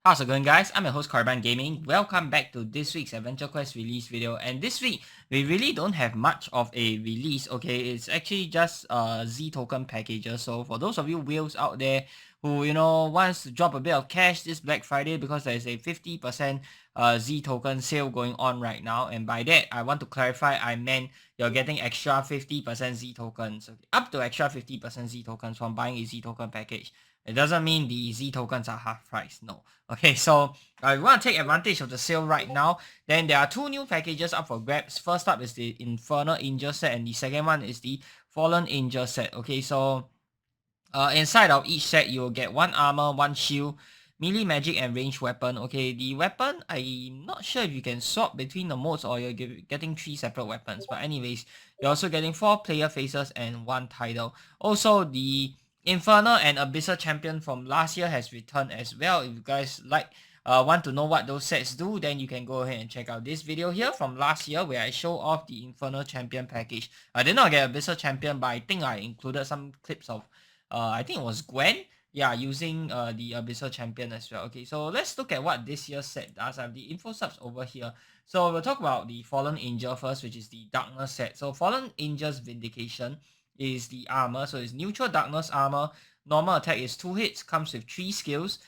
How's it going, guys? I'm your host Carbon Gaming. Welcome back to this week's Adventure Quest release video. And this week we really don't have much of a release. Okay, it's actually just Z token packages. So for those of you whales out there who wants to drop a bit of cash this Black Friday, because there's a 50% Z token sale going on right now, and by that I want to clarify, I meant you're getting extra 50% Z tokens, okay, up to extra 50% Z tokens from buying a Z token package. It doesn't mean the Z tokens are half price. No. Okay, so if you want to take advantage of the sale right now, then there are two new packages up for grabs. First up is the Infernal Injur set, and the second one is the Fallen Injur set. Okay, so inside of each set, you'll get one armor, one shield, melee magic, and ranged weapon. Okay, the weapon, I'm not sure if you can swap between the modes or you're getting 3 separate weapons. But anyways, you're also getting 4 player faces and 1 title. Also, the Infernal and Abyssal champion from last year has returned as well. If you guys want to know what those sets do, then you can go ahead and check out this video here from last year where I show off the Infernal champion package. I did not get Abyssal champion, but I think I included some clips of I think it was Gwen, yeah, using the Abyssal champion as well. Okay, so let's look at what this year's set does. I have the info subs over here. So we'll talk about the Fallen Injur first, which is the Darkness set. So Fallen Injur's Vindication is the armor. So it's neutral darkness armor. Normal attack is 2 hits, comes with 3 skills.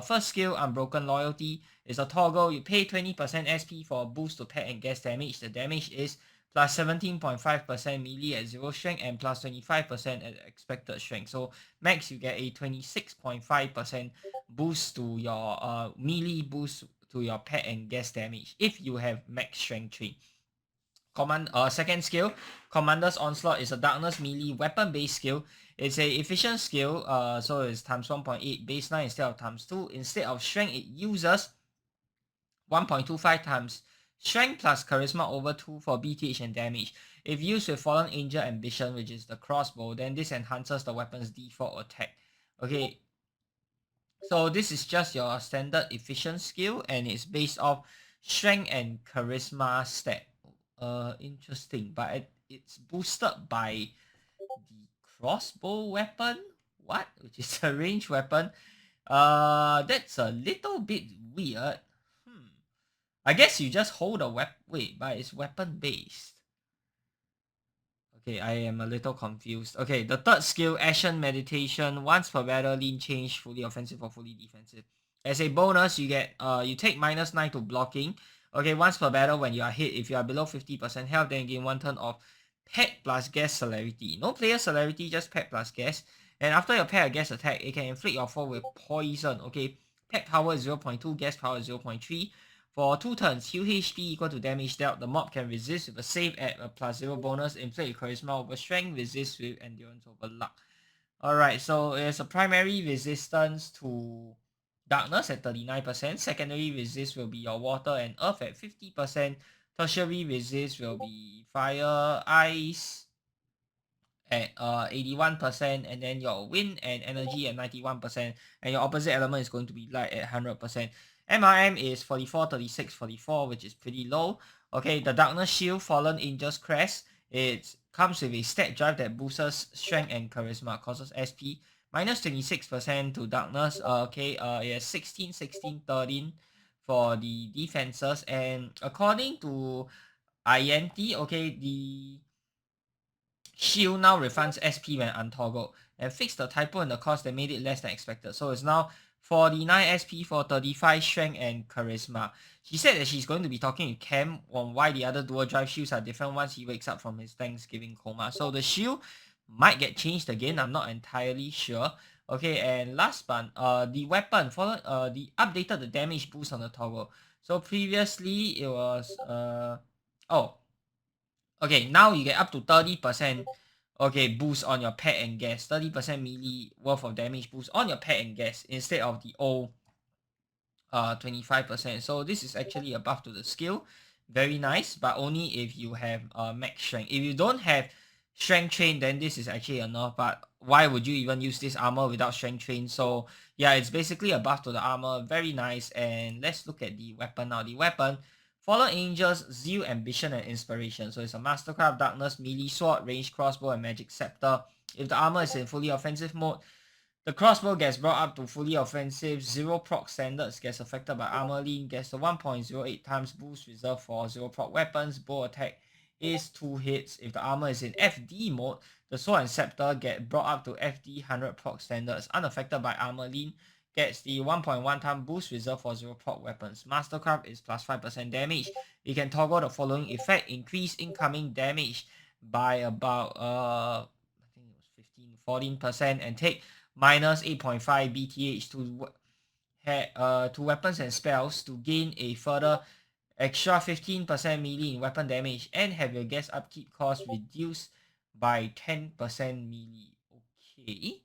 First skill, Unbroken Loyalty, is a toggle. You pay 20% SP for a boost to pet and gas damage. The damage is plus 17.5% melee at 0 strength and plus 25% at expected strength. So max you get a 26.5% boost to your melee boost to your pet and gas damage if you have max strength 3. Second skill, Commander's Onslaught, is a darkness melee weapon based skill. It's a efficient skill, so it's times 1.8 baseline instead of times 2. Instead of strength, it uses 1.25 times strength plus charisma over 2 for BTH and damage. If used with Fallen Injur Ambition, which is the crossbow, then this enhances the weapon's default attack. Okay, so this is just your standard efficient skill, and it's based off strength and charisma stat. Interesting, but it's boosted by the crossbow weapon. What? Which is a ranged weapon. That's a little bit weird. I guess you just hold a weapon. Wait, but it's weapon based. Okay, I am a little confused. Okay, the third skill, Ashen Meditation. Once per battle, lean change, fully offensive or fully defensive. As a bonus, you get you take -9 to blocking. Okay, once per battle, when you are hit, if you are below 50% health, then you gain 1 turn of pet plus gas celerity. No player celerity, just pet plus gas. And after your pet or gas attack, it can inflict your foe with poison. Okay, pet power is 0.2, gas power is 0.3. For 2 turns, heal HP equal to damage dealt. The mob can resist with a save at a +0 bonus, inflict charisma over strength, resist with endurance over luck. Alright, so it's a primary resistance to darkness at 39%. Secondary resist will be your water and earth at 50%. Tertiary resist will be fire, ice at 81%, and then your wind and energy at 91%, and your opposite element is going to be light at 100%. MRM is 44, 36, 44, which is pretty low. Okay, the Darkness Shield, Fallen Injur's Crest, it comes with a stat drive that boosts strength and charisma, causes SP, minus 26% to darkness. Okay, it has 16, 16, 13 for the defenses, and according to INT, okay, the shield now refunds SP when untoggled and fixed the typo in the cost that made it less than expected. So it's now 49 SP for 35 strength and charisma. She said that she's going to be talking to Cam on why the other dual drive shields are different once he wakes up from his Thanksgiving coma. So the shield might get changed again. I'm not entirely sure. Okay, and last but the weapon the updated the damage boost on the toggle. So previously it was okay, now you get up to 30% boost on your pet and gas. 30% melee worth of damage boost on your pet and gas instead of the old 25%. So this is actually a buff to the skill. Very nice, but only if you have max strength. If you don't have strength train, then this is actually a nerf, but why would you even use this armor without strength train? So yeah, it's basically a buff to the armor. Very nice. And let's look at the weapon now. The weapon, Fallen Angels, Zeal, Ambition, and Inspiration. So it's a Mastercraft Darkness melee sword, ranged crossbow, and magic scepter. If the armor is in fully offensive mode, The crossbow gets brought up to fully offensive, 0 proc standards gets affected by armor lean, gets the 1.08 times boost reserved for 0 proc weapons, bow attack is 2 hits. If the armor is in FD mode, the sword and scepter get brought up to FD 100 proc standards, unaffected by armor lean, gets the 1.1 time boost reserved for 0 proc weapons. Mastercraft is plus 5% damage. You can toggle the following effect: increase incoming damage by about I think it was 14% and take minus 8.5 BTH to weapons and spells to gain a further extra 15% melee in weapon damage and have your gas upkeep cost reduced by 10% melee. Okay.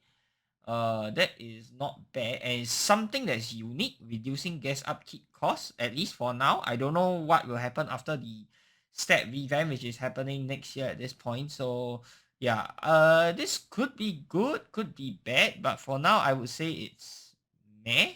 That is not bad, and it's something that's unique, reducing gas upkeep costs, at least for now. I don't know what will happen after the stat revamp, which is happening next year at this point. So yeah, this could be good, could be bad, but for now I would say it's meh.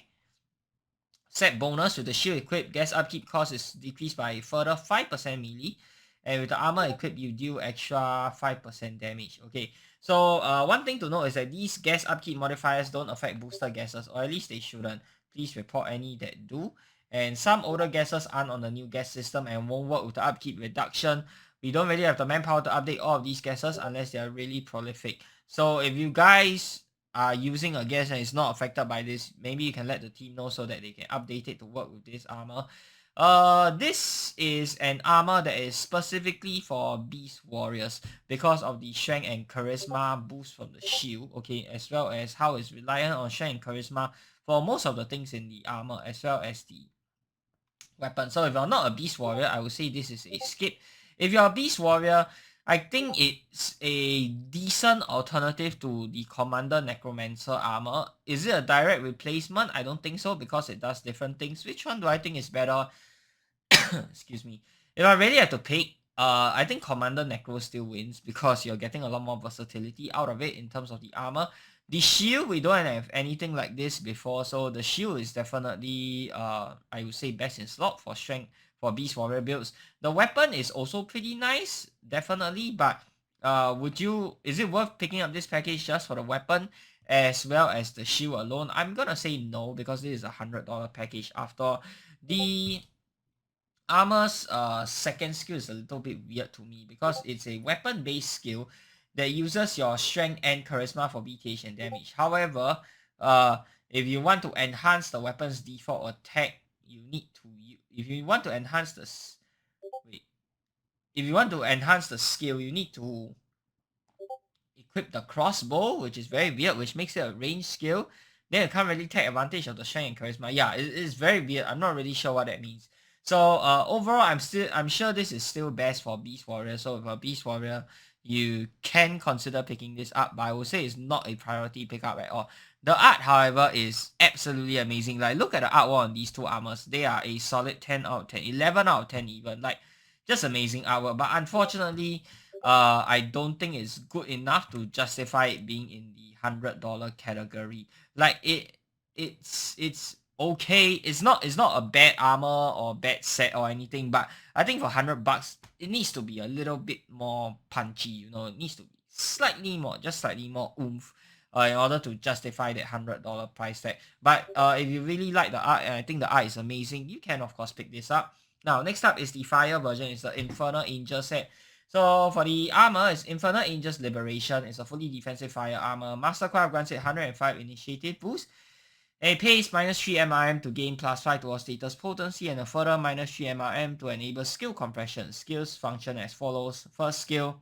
Set bonus: with the shield equipped, gas upkeep cost is decreased by a further 5% melee, and with the armor equipped, you deal extra 5% damage. Okay, so one thing to note is that these gas upkeep modifiers don't affect booster gases, or at least they shouldn't. Please report any that do. And some older gases aren't on the new gas system and won't work with the upkeep reduction. We don't really have the manpower to update all of these gases unless they are really prolific. So if you guys are using a gas and is not affected by this, maybe you can let the team know so that they can update it to work with this armor. This is an armor that is specifically for beast warriors because of the strength and charisma boost from the shield, okay, as well as how it's reliant on strength and charisma for most of the things in the armor, as well as the weapon. So if you're not a beast warrior, I would say this is a skip. If you're a beast warrior, I think it's a decent alternative to the Commander Necromancer armor. Is it a direct replacement? I don't think so, because it does different things. Which one do I think is better? Excuse me. If I really have to pick, I think Commander Necro still wins because you're getting a lot more versatility out of it in terms of the armor. The shield, we don't have anything like this before, so the shield is definitely, I would say, best in slot for strength for Beast Warrior builds. The weapon is also pretty nice, definitely, but is it worth picking up this package just for the weapon as well as the shield alone? I'm gonna say no, because this is a $100 package. After the armor's second skill is a little bit weird to me because it's a weapon-based skill that uses your strength and charisma for BTH and damage. However, if you want to enhance the weapon's default attack, you need to if you want to enhance the if you want to enhance the skill, you need to equip the crossbow, which is very weird, which makes it a range skill. Then you can't really take advantage of the strength and charisma. Yeah, it's very weird. I'm not really sure what that means. So overall, I'm sure this is still best for Beast Warrior. So if a Beast Warrior, you can consider picking this up, but I would say it's not a priority pickup at all. The art, however, is absolutely amazing. Like, look at the artwork on these two armors. They are a solid 10 out of 10, 11 out of 10 even. Like, just amazing artwork. But unfortunately, I don't think it's good enough to justify it being in the $100 category. Like, it's okay. It's not a bad armor or bad set or anything, but I think for $100 it needs to be a little bit more punchy, you know. It needs to be slightly more oomph in order to justify that $100 price tag. But if you really like the art, and I think the art is amazing, you can of course pick this up. Now, next up is the fire version. It's the Infernal Injur set. So for the armor, it's Infernal Injur's Liberation. It's a fully defensive fire armor. Mastercraft grants it 105 initiative boost. It pays minus 3 MRM to gain plus 5 towards status potency and a further minus 3 MRM to enable skill compression. Skills function as follows. First skill,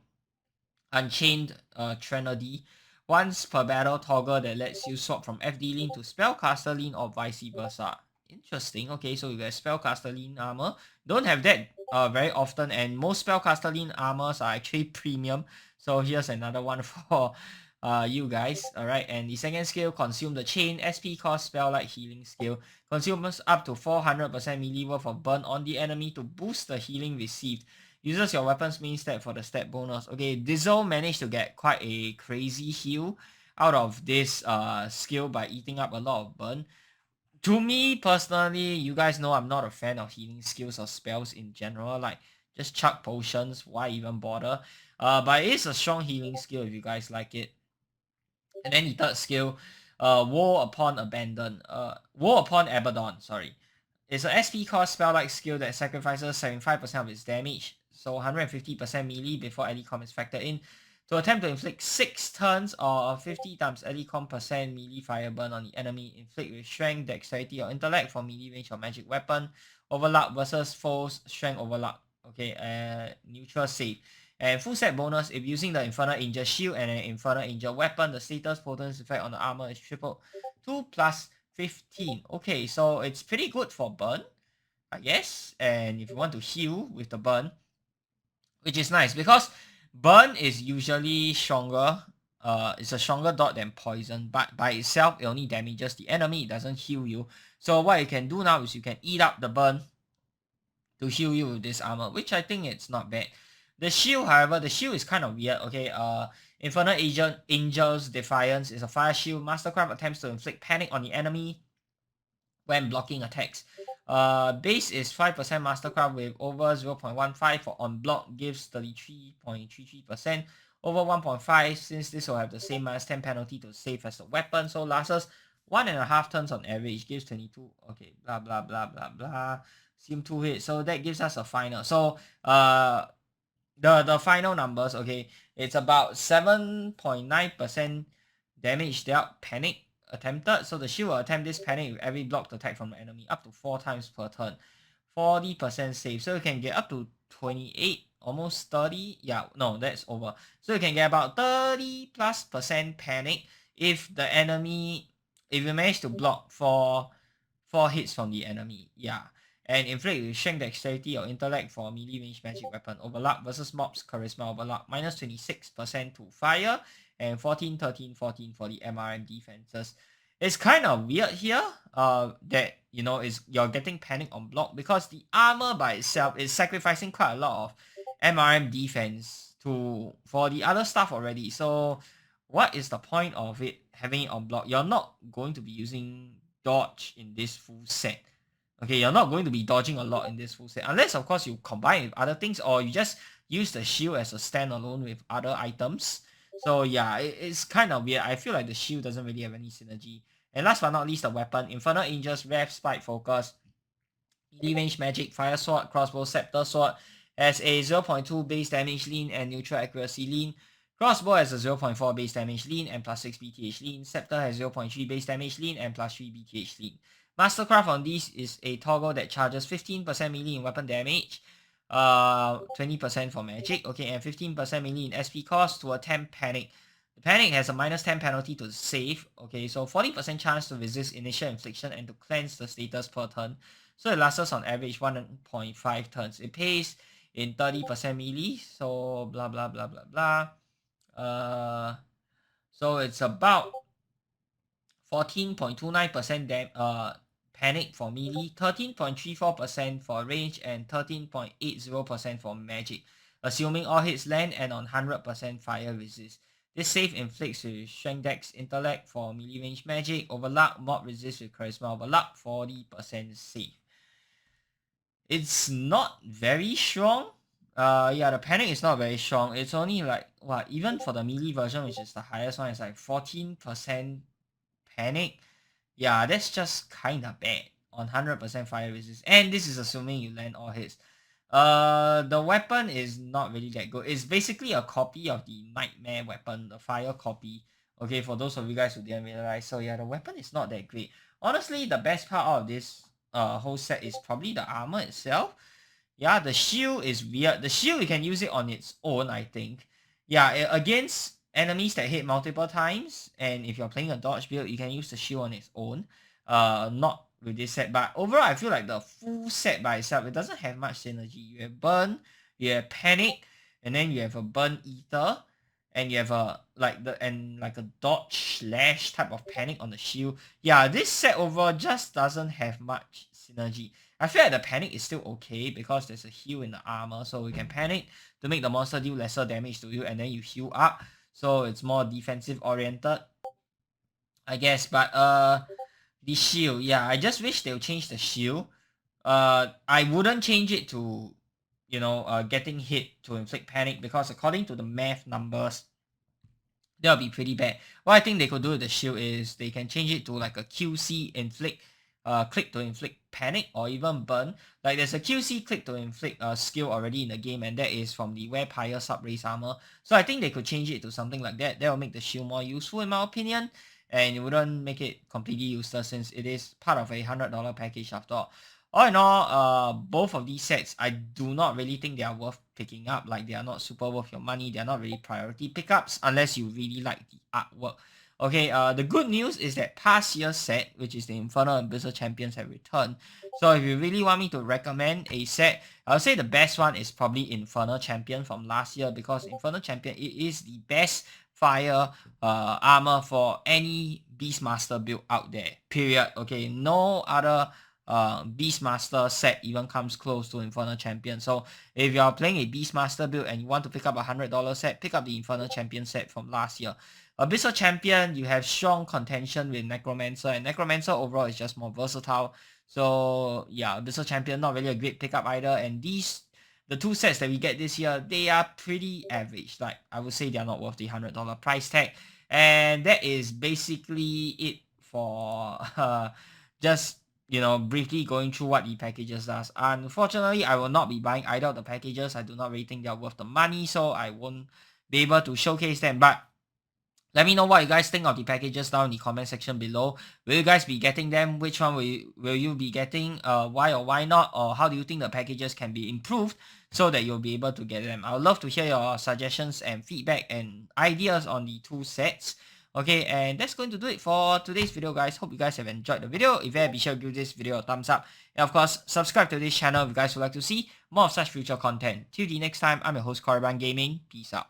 Unchained Trinity. Once per battle, toggle that lets you swap from FD lean to spellcaster lean or vice versa. Interesting. Okay, so you got spellcaster lean armor. Don't have that very often, and most spellcaster lean armors are actually premium. So here's another one for you guys. Alright, and the second skill, Consume the Chain. SP cost spell-like healing skill. Consumes up to 400% melee worth of burn on the enemy to boost the healing received. Uses your weapon's main stat for the stat bonus. Okay, Dizzle managed to get quite a crazy heal out of this skill by eating up a lot of burn. To me personally, you guys know I'm not a fan of healing skills or spells in general. Like, just chuck potions, why even bother? But it is a strong healing skill if you guys like it. And then the third skill, War Upon Abaddon, sorry. It's an SP cost spell-like skill that sacrifices 75% of its damage, so 150% melee before Elicom is factored in, to attempt to inflict 6 turns or 50 times Elicom percent melee fire burn on the enemy. Inflict with strength, dexterity, or intellect for melee range or magic weapon. Overlap versus foes, strength overlap. Okay, neutral save. And full set bonus, if using the Infernal Injur shield and an Infernal Injur weapon, the status potency effect on the armor is tripled 2 plus 15. Okay, so it's pretty good for burn, I guess. And if you want to heal with the burn, which is nice because burn is usually stronger. It's a stronger dot than poison, but by itself it only damages the enemy. It doesn't heal you. So what you can do now is you can eat up the burn to heal you with this armor, which I think it's not bad. The shield, however, the shield is kind of weird. Okay, Infernal Angel's Defiance is a fire shield. Mastercraft attempts to inflict panic on the enemy when blocking attacks. Base is 5% Mastercraft with over 0.15 for on block gives 33.33%. Over 1.5, since this will have the same -10 penalty to save as the weapon, so lasts 1.5 turns on average, gives 22. Okay, blah blah blah blah blah. Sim 2 hits, so that gives us a final. So the final numbers, okay, it's about 7.9% damage dealt panic attempted. So the shield will attempt this panic with every blocked attack from the enemy up to 4 times per turn. 40% save. So you can get up to 28, almost 30. Yeah, no, that's over. So you can get about 30+% panic if the enemy, if you manage to block 4 hits from the enemy. Yeah. And inflict with strength, dexterity, or intellect for melee range magic weapon. Overlap versus mobs, charisma overlap. -26% to fire. And 14, 13, 14 for the MRM defenses. It's kind of weird here that, is you're getting panic on block because the armor by itself is sacrificing quite a lot of MRM defense for the other stuff already. So what is the point of it having it on block? You're not going to be using dodge in this full set. Okay, you're not going to be dodging a lot in this full set. Unless, of course, you combine it with other things or you just use the shield as a standalone with other items. So yeah, it's kind of weird. I feel like the shield doesn't really have any synergy. And last but not least, the weapon. Infernal Injur's Rev Spike Focus. Melee range magic, fire sword, crossbow, scepter sword. Has a 0.2 base damage lean and neutral accuracy lean. Crossbow has a 0.4 base damage lean and +6 BTH lean. Scepter has 0.3 base damage lean and +3 BTH lean. Mastercraft on these is a toggle that charges 15% melee in weapon damage, 20% for magic, okay, and 15% melee in SP cost to attempt panic. The panic has a -10 penalty to save, okay, so 40% chance to resist initial infliction and to cleanse the status per turn. So it lasts on average 1.5 turns. It pays in 30% melee, so blah blah blah blah blah. So it's about 14.29% panic for melee, 13.34% for range, and 13.80% for magic, assuming all hits land and on 100% fire resist. This save inflicts with strength, dex, intellect for melee range magic, overlap, mob resist with charisma overlap, 40% save. It's not very strong. Yeah, the panic is not very strong. It's only like, what, even for the melee version, which is the highest one, it's like 14% panic. Yeah, that's just kind of bad on 100% fire resist. And this is assuming you land all hits. The weapon is not really that good. It's basically a copy of the Nightmare weapon, the fire copy. Okay, for those of you guys who didn't realize. So yeah, the weapon is not that great. Honestly, the best part out of this whole set is probably the armor itself. Yeah, the shield is weird. The shield, you can use it on its own, I think. Yeah, against enemies that hit multiple times, and if you're playing a dodge build, you can use the shield on its own. Not with this set, but overall, I feel like the full set by itself, it doesn't have much synergy. You have burn, you have panic, and then you have a burn eater, and you have a like a dodge slash type of panic on the shield. Yeah, this set overall just doesn't have much synergy. I feel like the panic is still okay because there's a heal in the armor, so you can panic to make the monster deal lesser damage to you, and then you heal up. So it's more defensive oriented, I guess. But the shield, yeah, I just wish they'll change the shield. I wouldn't change it to, getting hit to inflict panic because according to the math numbers, that'll be pretty bad. What I think they could do with the shield is they can change it to like a QC inflict, click to inflict panic or even burn. Like there's a QC click to inflict skill already in the game, and that is from the wear pyre sub race armor. So I think they could change it to something like that. That will make the shield more useful in my opinion, and it wouldn't make it completely useless since it is part of a $100 package after all. All in all, both of these sets, I do not really think they are worth picking up. Like, they are not super worth your money. They are not really priority pickups unless you really like the artwork. Okay, the good news is that past year's set, which is the Infernal Injur Champions, have returned. So if you really want me to recommend a set, I would say the best one is probably Infernal Champion from last year, because Infernal Champion, it is the best fire armor for any Beastmaster build out there, period. Okay, no other Beastmaster set even comes close to Infernal Champion. So if you are playing a Beastmaster build and you want to pick up a $100 set, pick up the Infernal Champion set from last year. Abyssal Champion, you have strong contention with Necromancer, and Necromancer overall is just more versatile. So yeah, Abyssal Champion, not really a great pickup either. And the two sets that we get this year, they are pretty average. Like, I would say they are not worth the $100 price tag. And that is basically it for just, you know, briefly going through what the packages does. Unfortunately, I will not be buying either of the packages. I do not really think they are worth the money, so I won't be able to showcase them. But let me know what you guys think of the packages down in the comment section below. Will you guys be getting them? Which one will you be getting? Why or why not? Or how do you think the packages can be improved so that you'll be able to get them? I would love to hear your suggestions and feedback and ideas on the two sets. Okay, and that's going to do it for today's video, guys. Hope you guys have enjoyed the video. If you have, be sure to give this video a thumbs up. And of course, subscribe to this channel if you guys would like to see more of such future content. Till the next time, I'm your host, Korriban Gaming. Peace out.